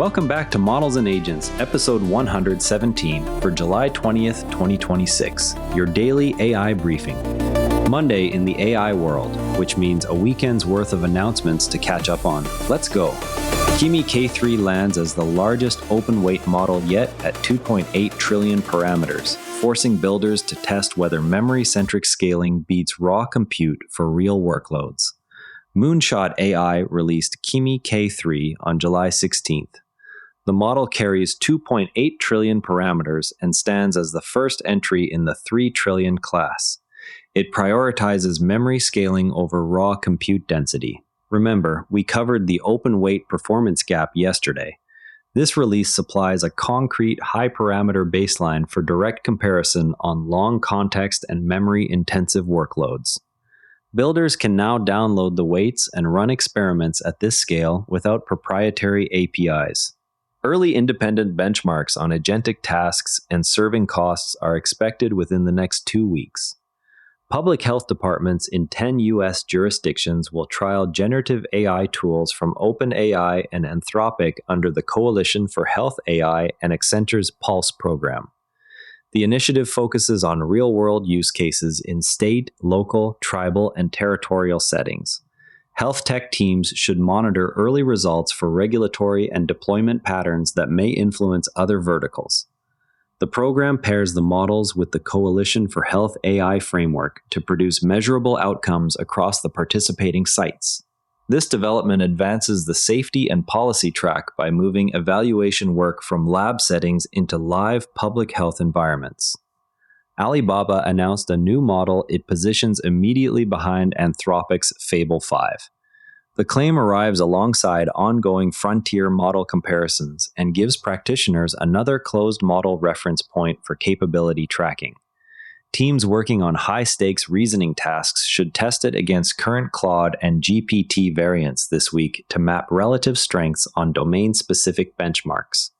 Welcome back to Models and Agents, episode 117 for July 20th, 2026, your daily AI briefing. Monday in the AI world, which means a weekend's worth of announcements to catch up on. Let's go. Kimi K3 lands as the largest open-weight model yet at 2.8 trillion parameters, forcing builders to test whether memory-centric scaling beats raw compute for real workloads. Moonshot AI released Kimi K3 on July 16th. The model carries 2.8 trillion parameters and stands as the first entry in the 3 trillion class. It prioritizes memory scaling over raw compute density. Remember, we covered the open-weight performance gap yesterday. This release supplies a concrete high-parameter baseline for direct comparison on long context and memory-intensive workloads. Builders can now download the weights and run experiments at this scale without proprietary APIs. Early independent benchmarks on agentic tasks and serving costs are expected within the next 2 weeks. Public health departments in 10 U.S. jurisdictions will trial generative AI tools from OpenAI and Anthropic under the Coalition for Health AI and Accenture's Pulse program. The initiative focuses on real-world use cases in state, local, tribal, and territorial settings. Health tech teams should monitor early results for regulatory and deployment patterns that may influence other verticals. The program pairs the models with the Coalition for Health AI framework to produce measurable outcomes across the participating sites. This development advances the safety and policy track by moving evaluation work from lab settings into live public health environments. Alibaba announced a new model it positions immediately behind Anthropic's Fable 5. The claim arrives alongside ongoing frontier model comparisons and gives practitioners another closed model reference point for capability tracking. Teams working on high-stakes reasoning tasks should test it against current Claude and GPT variants this week to map relative strengths on domain-specific benchmarks.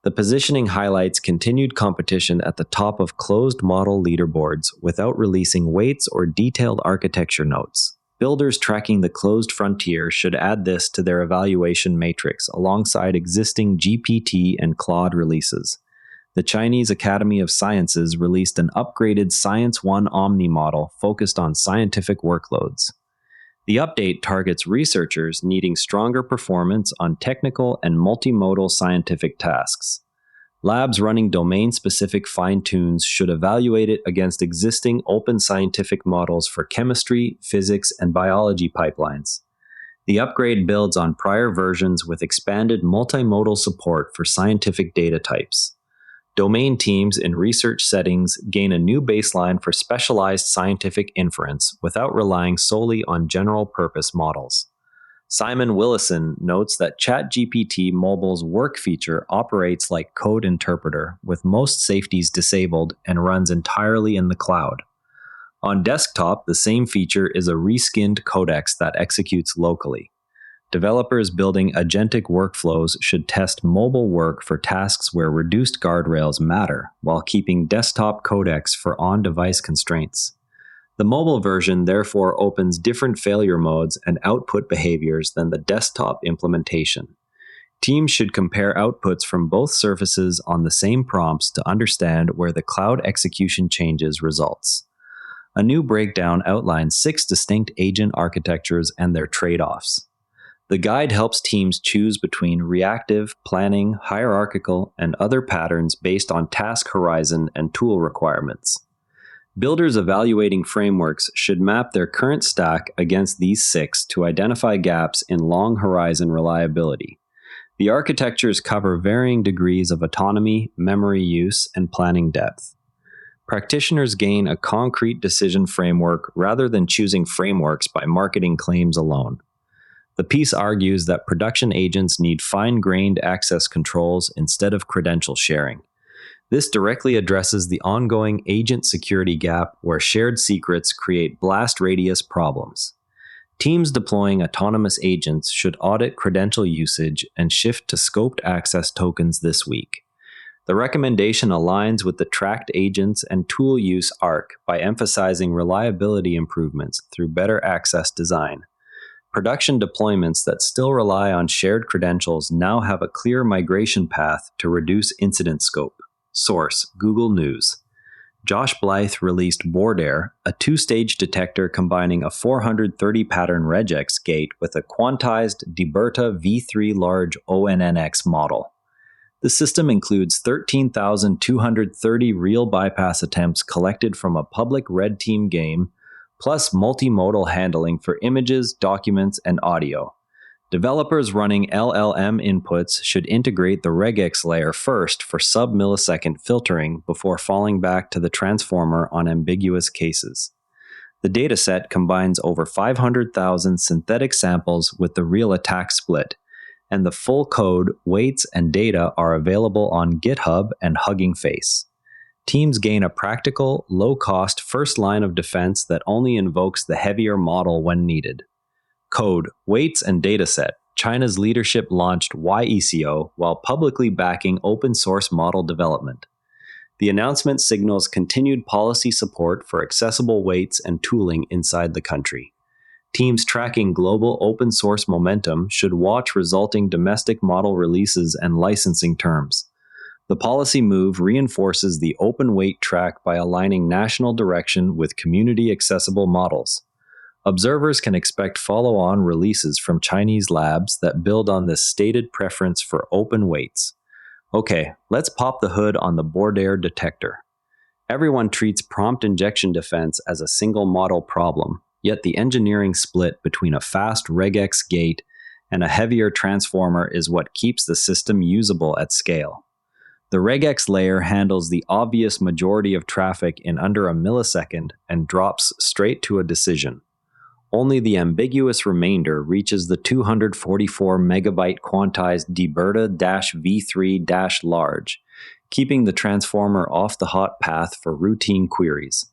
The positioning highlights continued competition at the top of closed model leaderboards without releasing weights or detailed architecture notes. Builders tracking the closed frontier should add this to their evaluation matrix alongside existing GPT and Claude releases. The Chinese Academy of Sciences released an upgraded Science 1 Omni model focused on scientific workloads. The update targets researchers needing stronger performance on technical and multimodal scientific tasks. Labs running domain-specific fine-tunes should evaluate it against existing open scientific models for chemistry, physics, and biology pipelines. The upgrade builds on prior versions with expanded multimodal support for scientific data types. Domain teams in research settings gain a new baseline for specialized scientific inference without relying solely on general-purpose models. Simon Willison notes that ChatGPT Mobile's work feature operates like code interpreter, with most safeties disabled and runs entirely in the cloud. On desktop, the same feature is a reskinned codex that executes locally. Developers building agentic workflows should test mobile work for tasks where reduced guardrails matter, while keeping desktop codecs for on-device constraints. The mobile version therefore opens different failure modes and output behaviors than the desktop implementation. Teams should compare outputs from both surfaces on the same prompts to understand where the cloud execution changes results. A new breakdown outlines 6 distinct agent architectures and their trade-offs. The guide helps teams choose between reactive, planning, hierarchical, and other patterns based on task horizon and tool requirements. Builders evaluating frameworks should map their current stack against these 6 to identify gaps in long horizon reliability. The architectures cover varying degrees of autonomy, memory use, and planning depth. Practitioners gain a concrete decision framework rather than choosing frameworks by marketing claims alone. The piece argues that production agents need fine-grained access controls instead of credential sharing. This directly addresses the ongoing agent security gap where shared secrets create blast radius problems. Teams deploying autonomous agents should audit credential usage and shift to scoped access tokens this week. The recommendation aligns with the tracked agents and tool use arc by emphasizing reliability improvements through better access design. production deployments that still rely on shared credentials now have a clear migration path to reduce incident scope. Source: Google News. Josh Blythe released Bordair, a two-stage detector combining a 430 pattern regex gate with a quantized DiBerta V3 large ONNX model. The system includes 13,230 real bypass attempts collected from a public red team game, plus multimodal handling for images, documents, and audio. Developers running LLM inputs should integrate the regex layer first for sub-millisecond filtering before falling back to the transformer on ambiguous cases. The dataset combines over 500,000 synthetic samples with the real attack split, and the full code, weights, and data are available on GitHub and Hugging Face. Teams gain a practical, low-cost first line of defense that only invokes the heavier model when needed. Code, weights, and dataset. China's leadership launched YECO while publicly backing open-source model development. The announcement signals continued policy support for accessible weights and tooling inside the country. Teams tracking global open-source momentum should watch resulting domestic model releases and licensing terms. The policy move reinforces the open weight track by aligning national direction with community-accessible models. Observers can expect follow-on releases from Chinese labs that build on this stated preference for open weights. Okay, let's pop the hood on the Bordair detector. Everyone treats prompt injection defense as a single model problem, yet the engineering split between a fast regex gate and a heavier transformer is what keeps the system usable at scale. The regex layer handles the obvious majority of traffic in under a millisecond and drops straight to a decision. Only the ambiguous remainder reaches the 244 megabyte quantized DiBerta-V3-large, keeping the transformer off the hot path for routine queries.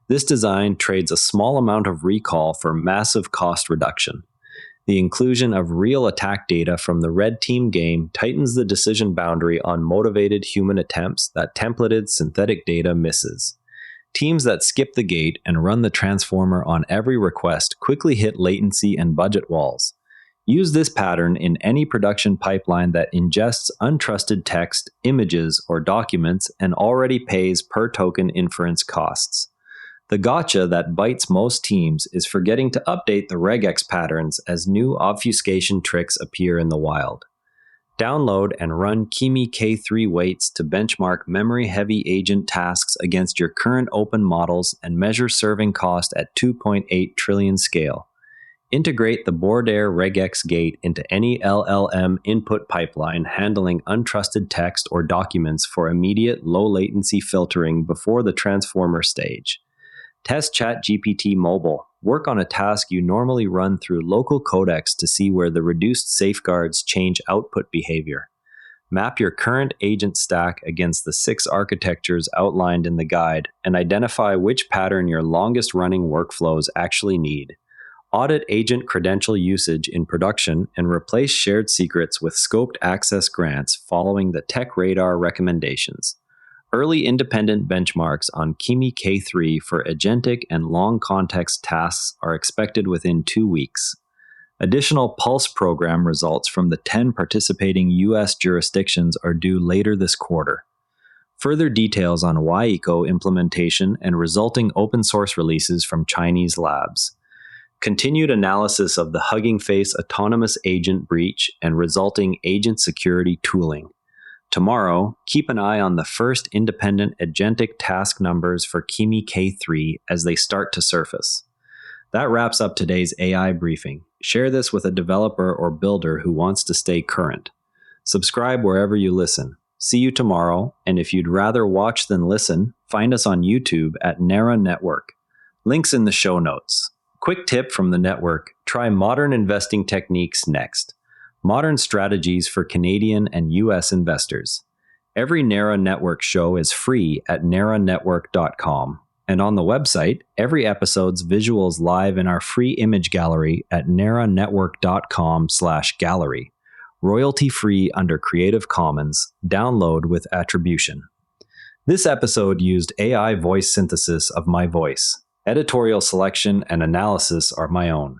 This design trades a small amount of recall for massive cost reduction. The inclusion of real attack data from the red team game tightens the decision boundary on motivated human attempts that templated synthetic data misses. Teams that skip the gate and run the transformer on every request quickly hit latency and budget walls. Use this pattern in any production pipeline that ingests untrusted text, images, or documents and already pays per token inference costs. The gotcha that bites most teams is forgetting to update the regex patterns as new obfuscation tricks appear in the wild. Download and run Kimi K3 weights to benchmark memory-heavy agent tasks against your current open models and measure serving cost at 2.8 trillion scale. Integrate the Bordair regex gate into any LLM input pipeline handling untrusted text or documents for immediate low-latency filtering before the transformer stage. Test ChatGPT Mobile. Work on a task you normally run through local codecs to see where the reduced safeguards change output behavior. Map your current agent stack against the 6 architectures outlined in the guide and identify which pattern your longest running workflows actually need. Audit agent credential usage in production and replace shared secrets with scoped access grants following the Tech Radar recommendations. Early independent benchmarks on Kimi K3 for agentic and long context tasks are expected within 2 weeks. Additional Pulse program results from the 10 participating U.S. jurisdictions are due later this quarter. Further details on YECO implementation and resulting open source releases from Chinese labs. Continued analysis of the Hugging Face autonomous agent breach and resulting agent security tooling. Tomorrow, keep an eye on the first independent agentic task numbers for Kimi K3 as they start to surface. That wraps up today's AI briefing. Share this with a developer or builder who wants to stay current. Subscribe wherever you listen. See you tomorrow, and if you'd rather watch than listen, find us on YouTube at Nera Network. Links in the show notes. Quick tip from the network, try modern investing techniques next. Modern strategies for Canadian and US investors. Every Nera Network show is free at neranetwork.com. And on the website, every episode's visuals live in our free image gallery at neranetwork.com/gallery. Royalty free under Creative Commons. Download with attribution. This episode used AI voice synthesis of my voice. Editorial selection and analysis are my own.